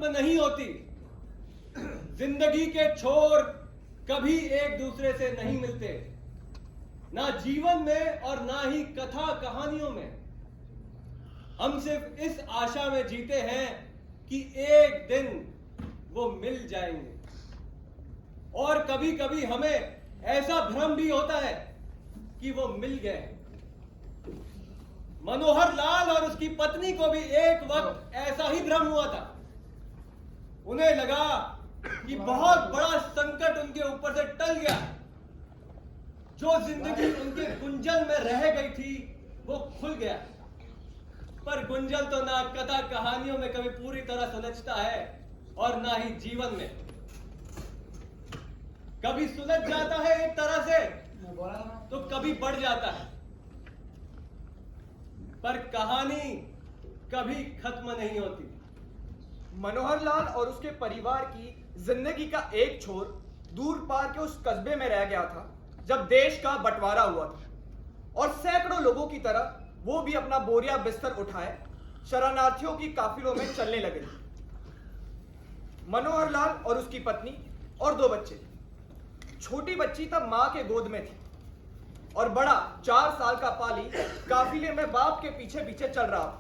खत्म नहीं होती। जिंदगी के छोर कभी एक दूसरे से नहीं मिलते, ना जीवन में और ना ही कथा कहानियों में। हम सिर्फ इस आशा में जीते हैं कि एक दिन वो मिल जाएंगे। और कभी कभी हमें ऐसा भ्रम भी होता है कि वो मिल गए। मनोहर लाल और उसकी पत्नी को भी एक वक्त ऐसा ही भ्रम हुआ था। उन्हें लगा कि बहुत बड़ा संकट उनके ऊपर से टल गया। जो जिंदगी उनके गुंजल में रह गई थी वो खुल गया। पर गुंजल तो ना कथा कहानियों में कभी पूरी तरह सुलझता है और ना ही जीवन में। कभी सुलझ जाता है एक तरह से तो कभी बढ़ जाता है, पर कहानी कभी खत्म नहीं होती। मनोहर लाल और उसके परिवार की जिंदगी का एक छोर दूर पार के उस कस्बे में रह गया था जब देश का बंटवारा हुआ था, और सैकड़ों लोगों की तरह वो भी अपना बोरिया बिस्तर उठाए शरणार्थियों की काफिलों में चलने लगे। मनोहर लाल और उसकी पत्नी और 2 बच्चे। छोटी बच्ची तब मां के गोद में थी और बड़ा 4 साल का पाली काफिले में बाप के पीछे पीछे चल रहा था।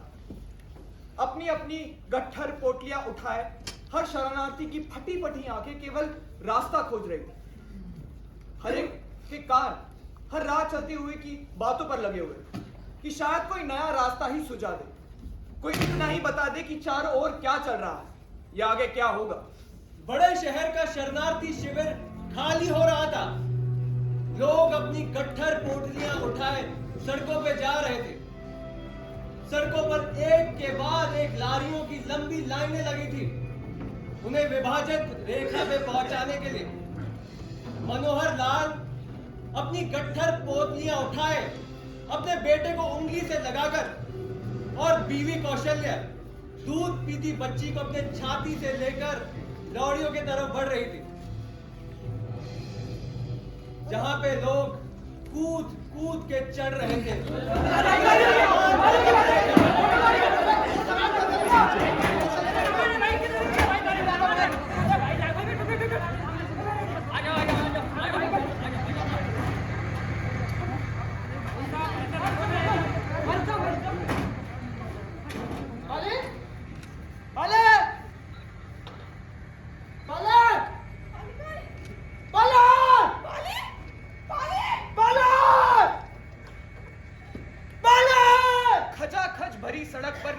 अपनी अपनी गट्ठर पोटलियां उठाए हर शरणार्थी की फटी फटी आंखें केवल रास्ता खोज रही थी। हर एक के कान हर राह चलते हुए की बातों पर लगे हुए कि शायद कोई नया रास्ता ही सुझा दे, कोई इतना ही बता दे कि चारों ओर क्या चल रहा है या आगे क्या होगा। बड़े शहर का शरणार्थी शिविर खाली हो रहा था। लोग अपनी गट्ठर पोटलियां उठाए सड़कों पे जा रहे थे। सड़कों पर एक के बाद एक लारियों की लंबी लाइनें लगी थी, उन्हें विभाजित रेखा पे पहुंचाने के लिए। मनोहर लाल अपनी गट्ठर पोटलियां उठाए अपने बेटे को उंगली से लगाकर और बीवी कौशल्या दूध पीती बच्ची को अपने छाती से लेकर लौड़ियों की तरफ बढ़ रही थी, जहां पे लोग कूद कूद के चढ़ रहे थे।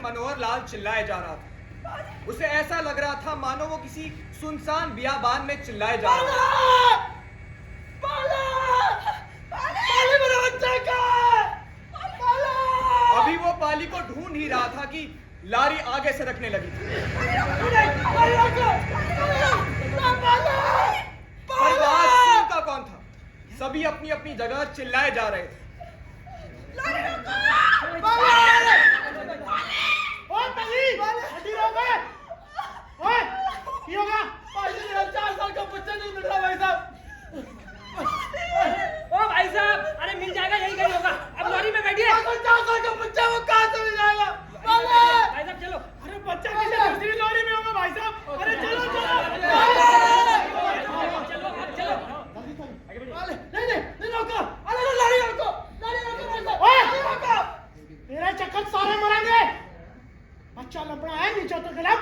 मनोहर लाल चिल्लाए जा रहा था। उसे ऐसा लग रहा था मानो वो किसी सुनसान बियाबान में चिल्लाए जा रहा था। अभी वो पाली को ढूंढ ही रहा था कि लारी आगे से रखने लगी थी। पर बात सुनता कौन था? सभी अपनी अपनी जगह चिल्लाए जा रहे थे। भाई साहब, अरे मिल जाएगा, यही कहीं होगा। अब लॉरी में बैठिए। 4 साल का बच्चा वो कहाँ से मिल जाएगा? भाई साहब चलो। अरे बच्चा किसी दूसरी लॉरी में होगा भाई साहब। अरे चलो चलो नहीं रोको। अरे लॉरी रोको भाई साहब। तेरा चक्कर सारे मरेंगे। बच्चा लपड़ा है, नीचे तो गलत।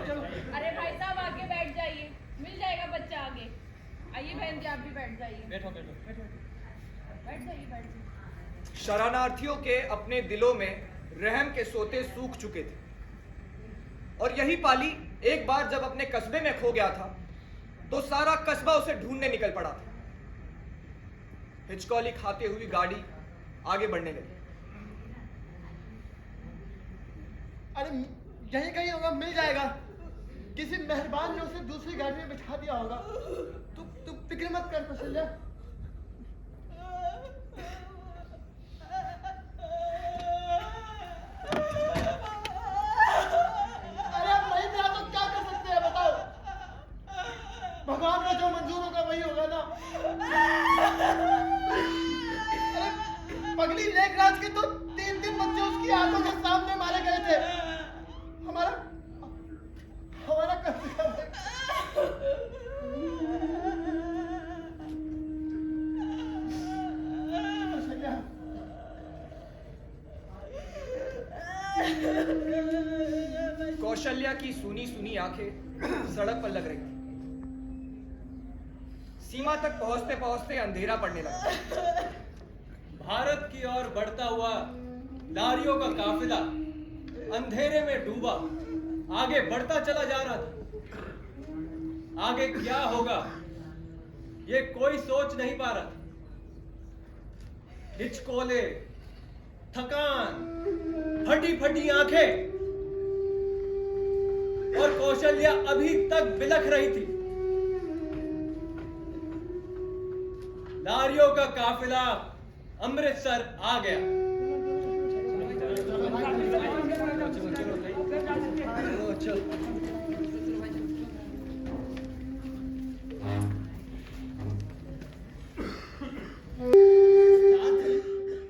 चलो अरे भाई साहब आगे बैठ जाइए, मिल जाएगा बच्चा आगे। आइए बहन जी, आप भी बैठ जाइए। बैठ जाइए। शरणार्थियों के अपने दिलों में रहम के सोते सूख चुके थे, और यही पाली एक बार जब अपने कस्बे में खो गया था तो सारा कस्बा उसे ढूंढने निकल पड़ा था। हिचकौली खाते हुई गाड़ी आगे बढ़ने लगी। अरे यही कहीं होगा, मिल जाएगा। किसी मेहरबान ने उसे दूसरी गाड़ी में बिठा दिया होगा। तू फिक्र मत कर कौशल्या। अरे अब नहीं मिला तो क्या कर सकते हैं बताओ? भगवान का जो मंजूर होगा वही होगा ना। अरे पगली लेखराज के तो 3 बच्चे उसकी आदत कौशल्या की सुनी सुनी आंखें सड़क पर लग रही थी। सीमा तक पहुंचते पहुंचते अंधेरा पड़ने लगा। भारत की ओर बढ़ता हुआ लारियों का काफिला अंधेरे में डूबा आगे बढ़ता चला जा रहा था। आगे क्या होगा ये कोई सोच नहीं पा रहा था। हिचकोले, थकान, फटी फटी आंखें और कौशल्या अभी तक बिलख रही थी। लारियों का काफिला अमृतसर आ गया।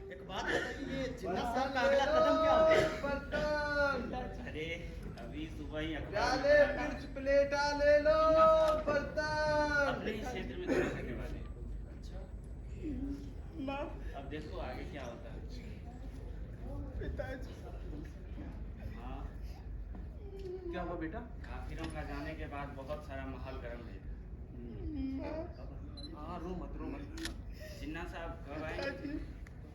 एक बात बताइए, ये जिन्ना साहब का अगला कदम क्या होगा? अरे अभी सुबह ही डाले मिर्च प्लेटा ले लो बर्तन। अपने ही क्षेत्र में थोड़ी करने वाले हैं। अब देखो आगे क्या होता है। हाँ, क्या हुआ बेटा? काफिरों का जाने के बाद बहुत सारा माहौल गर्म है। हाँ रो मत। जिन्ना साहब कब आएंगे?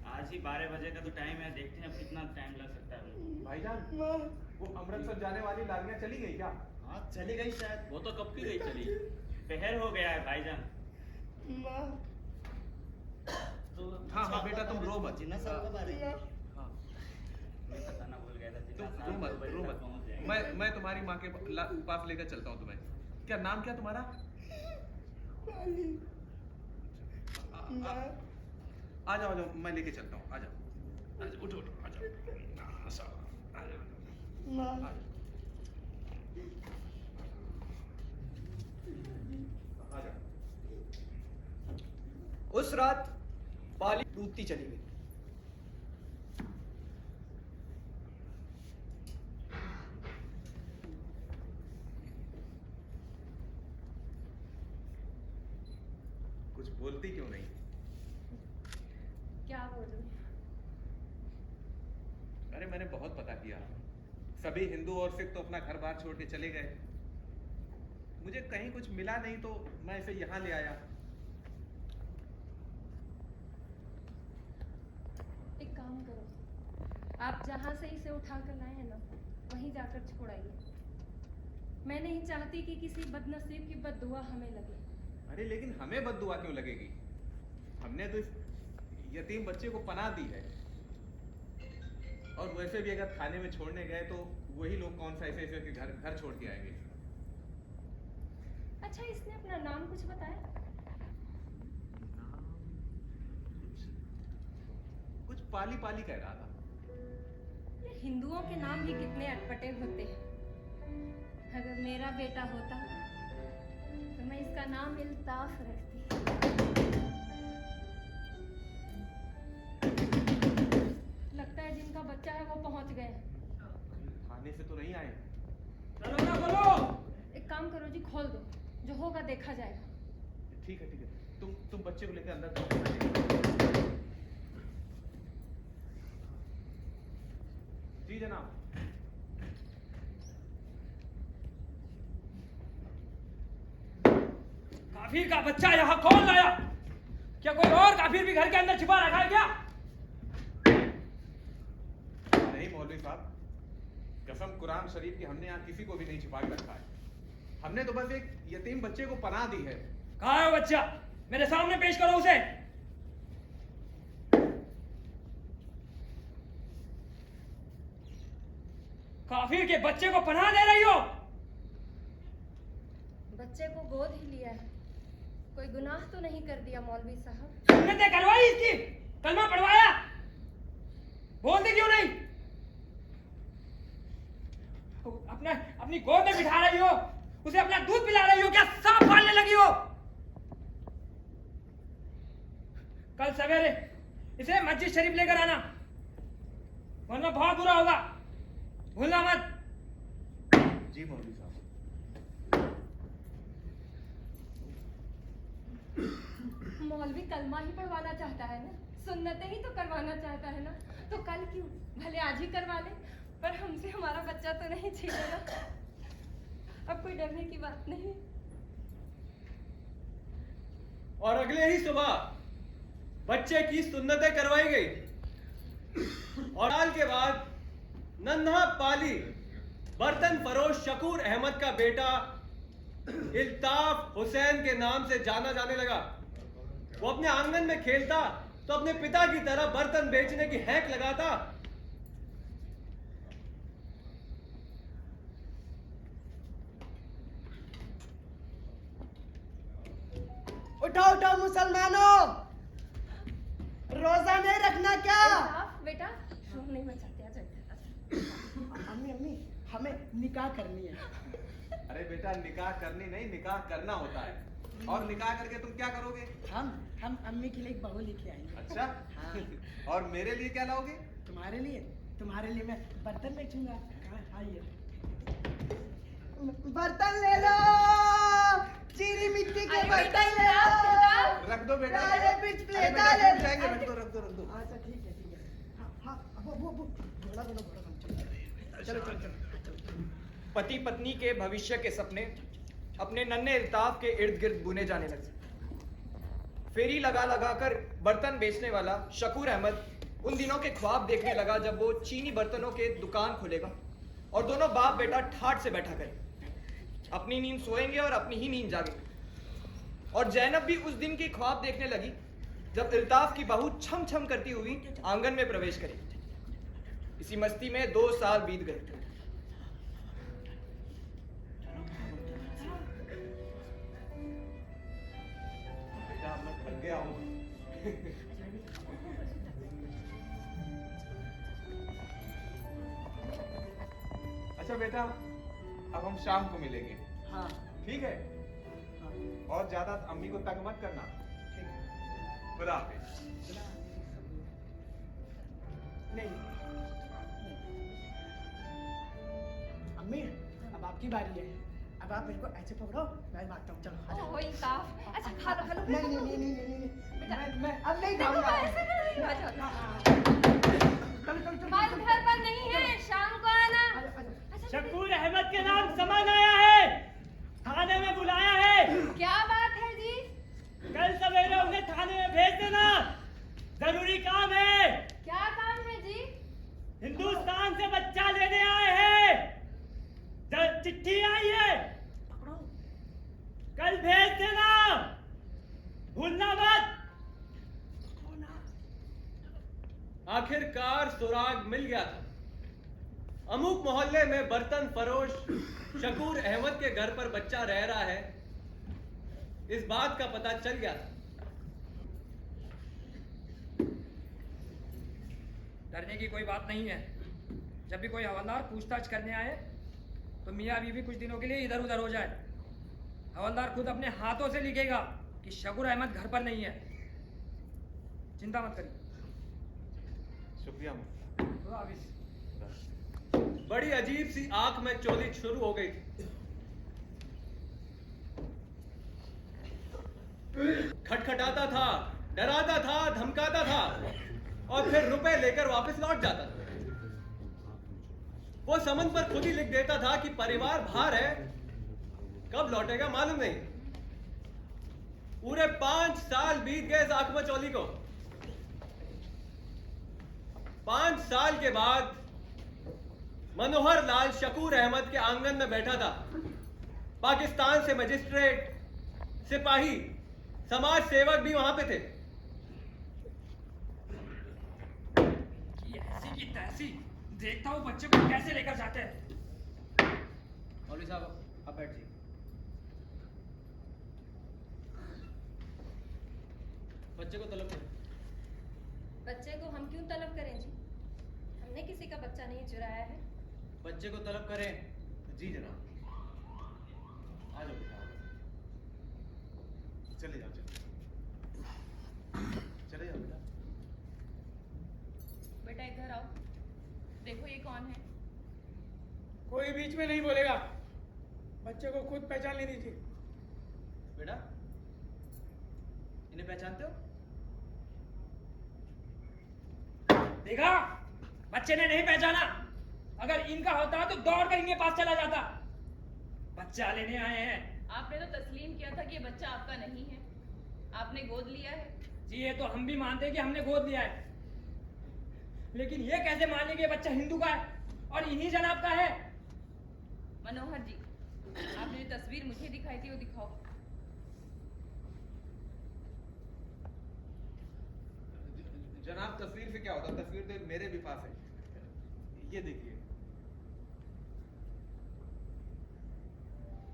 आज ही 12 बजे का तो टाइम है, देखते हैं अब कितना टाइम लग सकता है। भाईजान वो अमृतसर जाने वाली लारियां चली गई क्या? हाँ चली गई शायद, वो तो कब की गई चली। पहर हो गया है भाईजान। तो हाँ बेटा तुम रो मत। जिन्ना साहब कब आ रहे हैं? हाँ मैं बताना भूल गया था। जिन्ना तुम साहब रो 2 बजे मत तक पहुंच जाएंगे। मैं तुम्हारी माँ के पास लेकर चलता हूँ तुम्हें। क्या नाम क्या तुम्हारा? आ जाओ मैं लेके चलता हूँ। आ जाओ उठो आ जाओ। उस रात पाली डूबती चली गई। कुछ बोलती क्यों नहीं? क्या बोलूं? अरे मैंने बहुत पता किया, सभी हिंदू और सिख तो अपना घर बार छोड़ के चले गए। मुझे कहीं कुछ मिला नहीं तो मैं इसे यहाँ ले आया। एक काम करो, आप जहाँ से इसे उठा कर लाए हैं ना, वहीं जाकर छोड़ाइए। मैं नहीं चाहती कि किसी बदनसीब की बद्दुआ हमें लगे। अरे लेकिन हमें बद्दुआ क्यों लगेगी? हमने तो इस यतीम बच्चे को पनाह दी है। और वैसे भी अगर थाने में छोड़ने गए तो वही लोग कौन सा ऐसे ऐसे घर छोड़ के आएंगे। अच्छा, इसने अपना नाम कुछ बताया? कुछ पाली पाली कह रहा था। ये हिंदुओं के नाम ही कितने अटपटे होते हैं। अगर मेरा बेटा होता तो मैं इसका नाम इल्ताफ रखती। लगता है जिनका बच्चा है वो पहुंच गए। थाने से तो नहीं आए। चलो ना बोलो। एक काम करो जी, खोल दो, जो होगा देखा जाएगा। ठीक है तुम बच्चे को लेकर अंदर जाओ। जी जनाब। काफिर का बच्चा यहाँ कौन लाया? क्या कोई और काफिर भी घर के अंदर छिपा रखा है क्या? नहीं मौलवी साहब, कसम कुरान शरीफ की, हमने यहाँ किसी को भी नहीं छिपा के रखा है। हमने तो बस एक यतीम बच्चे को पनाह दी है। कहाँ है वो बच्चा? मेरे सामने पेश करो उसे। काफिर के बच्चे को पनाह दे रही हो? बच्चे को गोद ही लिया है, कोई गुनाह तो नहीं कर दिया मौलवी साहब? सुन्नतें करवाई इसकी, कलमा पढ़वाया, बोलती क्यों नहीं? अपनी गोद में बिठा रही हो, उसे अपना दूध पिला रही हो, क्या सांप पालने लगी हो? कल सवेरे इसे मस्जिद शरीफ लेकर आना, वरना बहुत बुरा होगा, भूलना मत। जी मौलवी साहब। मौलवी कलमा ही पढ़वाना चाहता है ना, सुन्नतें ही तो करवाना चाहता है ना, तो कल क्यों, भले आज ही करवा ले। पर हमसे हमारा बच्चा तो नहीं छीना ना। अब कोई डरने की बात नहीं। और अगले ही सुबह बच्चे की सुन्नतें करवाई गई और साल के बाद नन्हा पाली बर्तन फरोश शकूर अहमद का बेटा इल्ताफ हुसैन के नाम से जाना जाने लगा। वो अपने आंगन में खेलता तो अपने पिता की तरह बर्तन बेचने की हैक लगाता। उठाओ उठाओ मुसलमानों, रोजा नहीं रखना क्या? इल्ताफ, बेटा शोर नहीं मचाते, आ जाओ। अम्मी अम्मी हमें निकाह करनी है। अरे बेटा, निकाह करनी नहीं, निकाह करना होता है। और निकाह करके तुम क्या करोगे? हम अम्मी के लिए एक बहू लेके आएंगे। अच्छा। हाँ। और मेरे लिए क्या लाओगे? तुम्हारे लिए मैं बर्तन बेचूंगा। आइए, बर्तन ले लो, चीनी मिट्टी के अरे बर्तन ले बेटा, लो। रख दो बेटा। डाले बीच अरे प्लेट बेटा, डाले। टूट जाएंगे, रख दो। अच्छा ठीक है। हाँ वो घोड़ा चलो। पति पत्नी के भविष्य के सपने अपने नन्हे इल्ताफ के इर्द गिर्द बुने जाने लगे। फेरी लगा लगा कर बर्तन बेचने वाला शकूर अहमद उन दिनों के ख्वाब देखने लगा जब वो चीनी बर्तनों के दुकान खोलेगा और दोनों बाप बेटा ठाट से बैठा करें, अपनी नींद सोएंगे और अपनी ही नींद जागेंगे। और जैनब भी उस दिन की ख्वाब देखने लगी जब इल्ताफ की बहू छम छम करती हुई आंगन में प्रवेश करेगी। इसी मस्ती में 2 साल बीत गए। बेटा, मैं थक गया हूँ। अच्छा बेटा, अब हम शाम को मिलेंगे, हाँ ठीक है? और ज्यादा अम्मी को तंग मत करना। खुदा हाफिज। नहीं अम्मी, अब आपकी बारी है। अब आप मेरे को ऐसे पकड़ो, मैं भागता हूँ। चलो आ जाओ। ओह इल्ताफ, अच्छा खा लो। नहीं, मैं अब नहीं देखो खाऊंगा। ऐसे नहीं, आ जाओ। चलो। बस घर पर नहीं है, शाम को आना। अच्छा, शकूर अहमद के नाम समन आया है, थाने में बुलाया है। क्या बात है जी? कल सवेरे उन्हें थाने में भेज देना, जरूरी काम है। क्या काम है जी? हिंदुस्तान से बच्चा लेने आए हैं, चिट्ठी आई है, कल भेज देना, भूलना मत। आखिरकार सुराग मिल गया था। अमुक मोहल्ले में बर्तन फरोश शकूर अहमद के घर पर बच्चा रह रहा है, इस बात का पता चल गया था। डरने की कोई बात नहीं है। जब भी कोई हवलदार पूछताछ करने आए तो मियाँ बीवी कुछ दिनों के लिए इधर उधर हो जाए। हवलदार खुद अपने हाथों से लिखेगा कि शकूर अहमद घर पर नहीं है। चिंता मत करिए। शुक्रिया। खुदा हाफिज। बड़ी अजीब सी आंख में चोली शुरू हो गई थी। खटखटाता था, डराता था, धमकाता था और फिर रुपए लेकर वापस लौट जाता था। वो समन पर खुद ही लिख देता था कि परिवार बाहर है, कब लौटेगा मालूम नहीं। पूरे 5 साल बीत गए इस आंख में चोली को। 5 साल के बाद मनोहर लाल शकूर अहमद के आंगन में बैठा था। पाकिस्तान से मजिस्ट्रेट, सिपाही, समाज सेवक भी वहां पे थे। कि ऐसी की तैसी देखता हूँ बच्चे को कैसे लेकर जाते हैं। मौलवी साहब आप बैठ जाइए। बच्चे को तलब करो। बच्चे को हम क्यों तलब करें जी? हमने किसी का बच्चा नहीं चुराया है। बच्चे को तलब करें। जी जनाब। आ जाओ बेटा, चले जाओ बेटा। बेटा इधर आओ, देखो ये कौन है? कोई बीच में नहीं बोलेगा, बच्चे को खुद पहचान लेनी चाहिए। बेटा, इन्हें पहचानते हो? देखा, बच्चे ने नहीं पहचाना। अगर इनका होता तो दौड़ कर इनके पास चला जाता। बच्चा लेने आए हैं। आपने तो तस्लीम किया था कि ये बच्चा आपका नहीं है, आपने गोद लिया है। जी ये तो हम भी मानते हैं कि हमने गोद लिया है, लेकिन ये कैसे मान लें कि ये बच्चा हिंदू का है और इन्हीं जनाब का है? मनोहर जी, आपने जो तस्वीर मुझे दिखाई थी वो दिखाओ। जनाब तस्वीर से क्या होता, तस्वीर तो मेरे भी पास है, ये देखिए।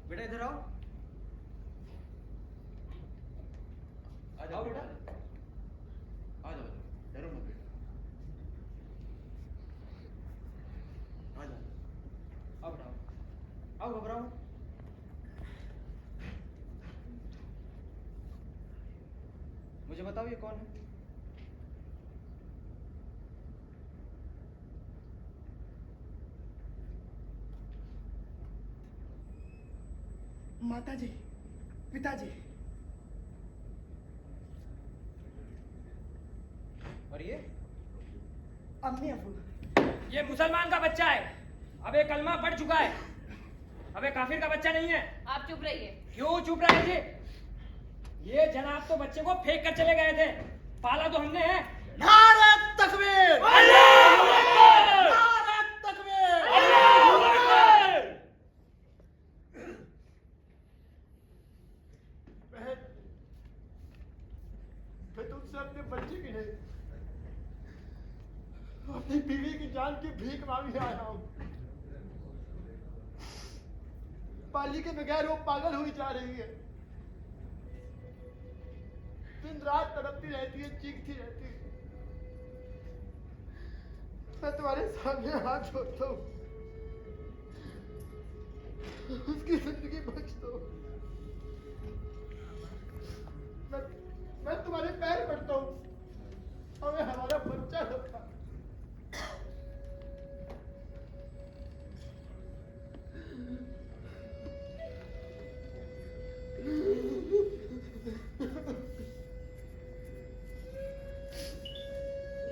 बेटा इधर आओ। आ जाओ बेटा, आ जाओ, डरो मत बेटा, आ जाओ। आओ बेटा आओ, घबराओ मत। मुझे बताओ ये कौन है? माता जी, पिताजी। और ये? अम्मी अबू। ये मुसलमान का बच्चा है, अब एक कलमा पढ़ चुका है, अब एक काफिर का बच्चा नहीं है। आप चुप रहिए। क्यों चुप रहे जी? ये जनाब तो बच्चे को फेंक कर चले गए थे, पाला तो हमने है। नारे तकबीर! अल्लाहू अकबर! नारे तकबीर! अल्लाहू अकबर! बहन, मैं तुमसे अपने बच्चे की नहीं, अपनी बीवी की जान की भीख मांगने आया हूँ। पाली के बगैर वो पागल हुई जा रही है, दिन रात तड़पती रहती है, चीखती रहती है। मैं तुम्हारे सामने हाथ जोड़ता हूँ, उसकी जिंदगी बख्श दो। मैं तुम्हारे पैर पड़ता हूँ, हमें हमारा बच्चा होता।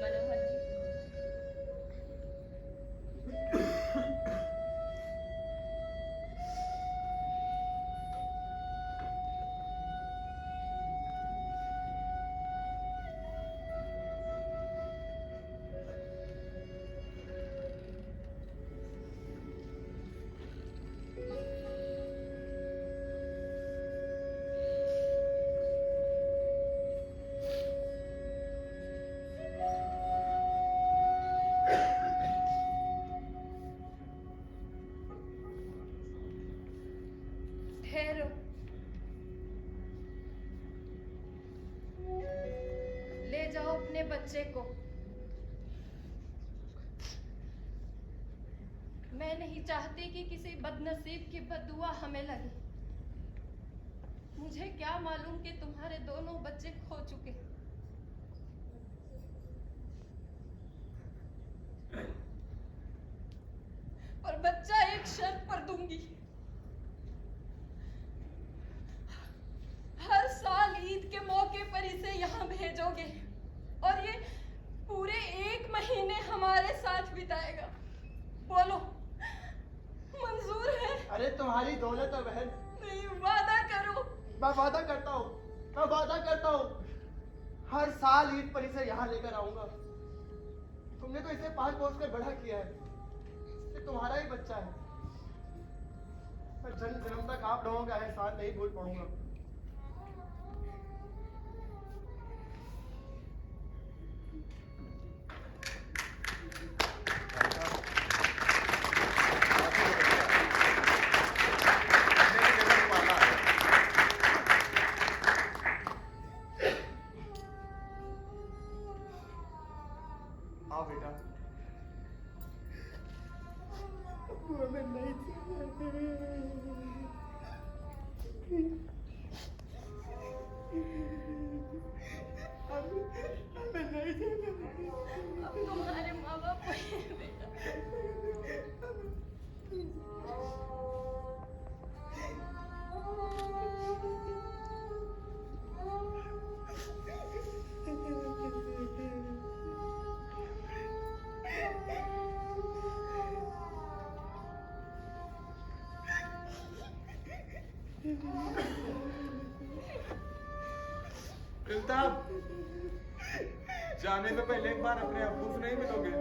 मनोहर जी, ठहरो। ले जाओ अपने बच्चे को। मैं नहीं चाहती कि किसी बदनसीब की बददुआ हमें लगे। मुझे क्या मालूम कि तुम्हारे दोनों बच्चे खो चुके। पर बच्चा एक शर्त पर दूंगी। हर साल ईद के मौके पर इसे यहाँ भेजोगे और ये पूरे 1 महीने हमारे साथ बिताएगा। बोलो, मंजूर है? अरे तुम्हारी दौलत है बहन। नहीं, वादा करो। मैं वादा करता हूँ, मैं वादा करता हूँ, हर साल ईद पर इसे यहाँ लेकर आऊंगा। तुमने तो इसे पाल पोस कर बड़ा किया है, ये तुम्हारा ही बच्चा है। मैं जन्म जन्म तक आप लोगों का एहसान नहीं भूल पाऊंगा। आओ बेटा। हमें नहीं हमें नहीं अब तुम्हारे माँ बाप वही हैं, बेटा। इल्ताफ, जाने तो पहले एक बार अपने अब्बू से नहीं मिलोगे?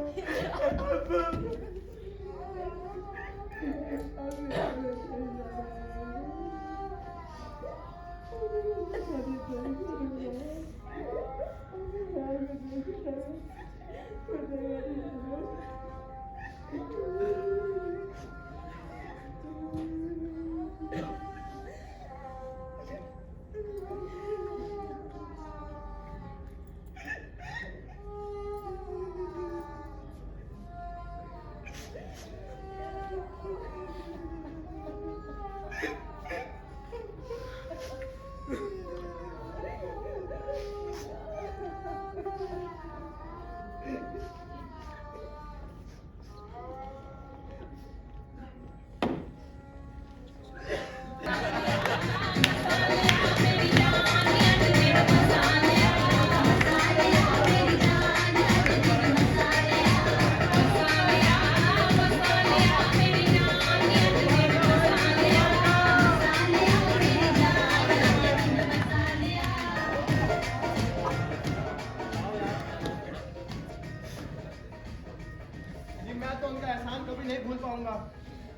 जी मैं तो उनका एहसान कभी नहीं भूल पाऊंगा।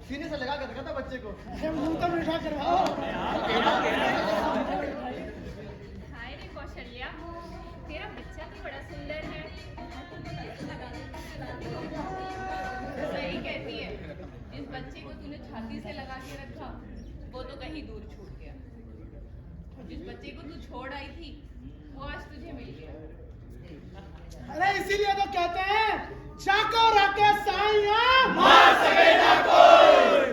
सीने से लगा कर रखा था बच्चे को। मुंह तो मीठा करवाओ। हाय रे कौशल्या, तेरा बच्चा तो बड़ा सुंदर है। सही कहती है, जिस बच्चे को तूने छाती से लगा के रखा वो तो कहीं दूर छूट गया, और जिस बच्चे को तू छोड़ आई थी वो आज तुझे मिल गया। अरे इसीलिए तो कहते हैं चाको रखे साइया मार सके ना कोई।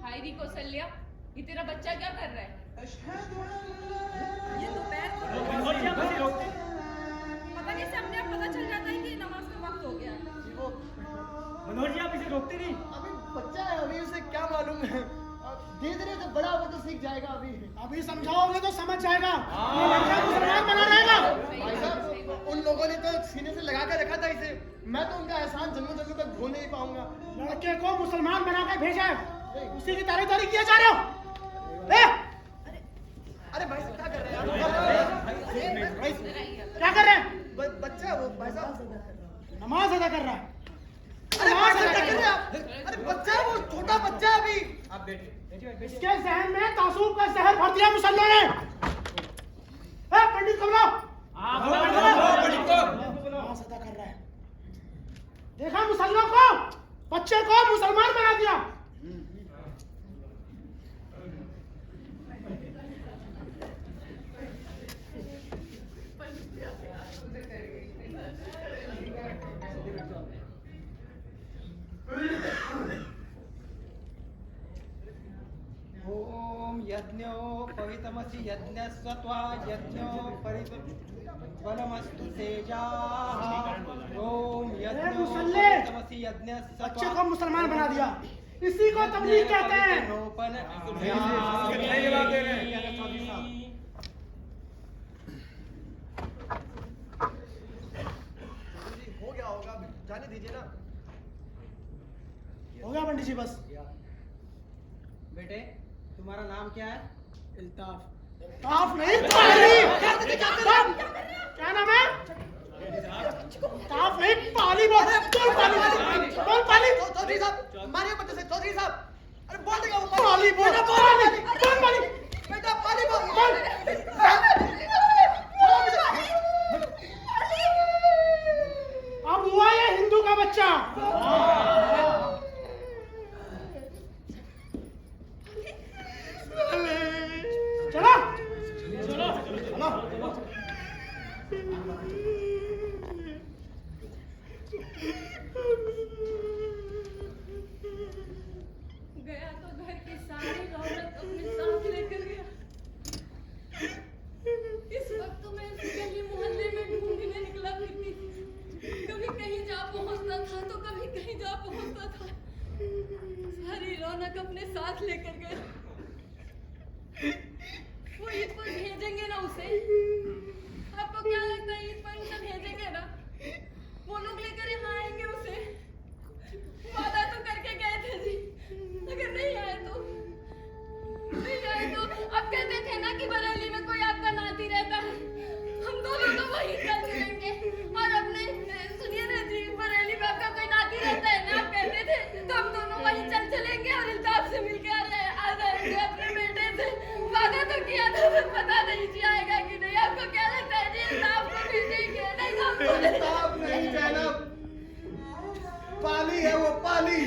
हाय री कौशल्या, ये तेरा बच्चा क्या कर रहा है? ये दोपहर को पता कैसे अपने आप पता चल जाता है कि नमाज का वक्त हो गया। मनोहर जी आप इसे रोकते नहीं। अभी बच्चा है, अभी उसे क्या मालूम है। धीरे धीरे जब बड़ा होगा तो सीख जाएगा। अभी समझाओगे तो समझ जाएगा। ये लड़का मुसलमान बना रहेगा। भाई साहब उन लोगों ने तो सीने से लगा कर रखा था इसे। मैं तो उनका एहसान जन्मों जन्मों तक भूल नहीं पाऊंगा। लड़के को मुसलमान बना के भेजा है, उसी की तारीफ किया जा रहे हो। अरे भाई साहब क्या कर रहे हैं आप? क्या कर रहे हैं? बच्चा है वो भाई साहब। नमाज अदा कर रहा है। अरे भाई साहब क्या कर रहे हैं आप? अरे बच्चा है वो, छोटा बच्चा है अभी। आप बैठिए। इसके जहन में तासूब का जहर भर दिया मुसलमानों ने। पंडित को बुलाओ। नमाज अदा कर रहा है। देखा मुसल्लों को, बच्चे को मुसलमान बना दिया। ओम यज्ञो पवितमसि यज्ञस्वत्वा यज्ञो परिबलमस्तु तेजाः। ओम यज्ञो मुसल्ले, पवितमसि यज्ञस्वत्वा बच्चे को मुसलमान बना दिया। इसी को तबलीग कहते हैं। हो गया होगा, जाने दीजिए ना। हो गया पंडित जी बस। बेटे तुम्हारा नाम क्या है? इल्ताफ। इल्ताफ नहीं पाली। क्या नाम है? इल्ताफ नहीं पाली। बोल पाली। चौधरी साहब मारिए बच्चे से। चौधरी साहब अरे बोल देगा वो। पाली बोल। पाली। बेटा पाली बोल। अब हुआ ये हिंदू का बच्चा। चलो चलो चलो। गया तो घर की सारी रौनक अपने साथ लेकर गया। अचानक अपने साथ लेकर गए। वो ईद पर भेजेंगे ना उसे? आपको क्या लगता है ईद पर उसे भेजेंगे ना? वो लोग लेकर यहाँ आएंगे उसे? वादा तो करके गए थे जी, अगर नहीं आए तो अब कहते थे ना कि बरेली में कोई आपका नाती रहता है, हम दोनों तो वहीं चल चलेंगे। और अपने सुनिए ना जी, बरेली में आपका कोई नाती रहता है ना, आप कहते थे, तो हम दोनों वहीं चल चलेंगे और इल्ताफ से मिलके आ जाएंगे अपने बेटे से। वादा तो किया था, पर पता नहीं जी आएगा कि नहीं। आपको क्या लगता है जी, इल्ताफ को भेजेंगे? नहीं तो हम तो इल्ताफ नहीं ज़ैनब, पाली है वो, पाली।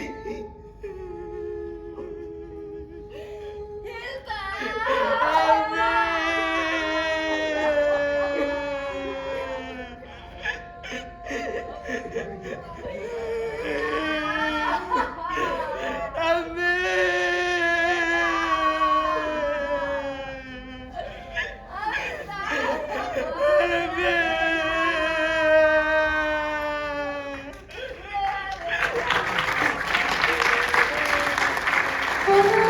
Oh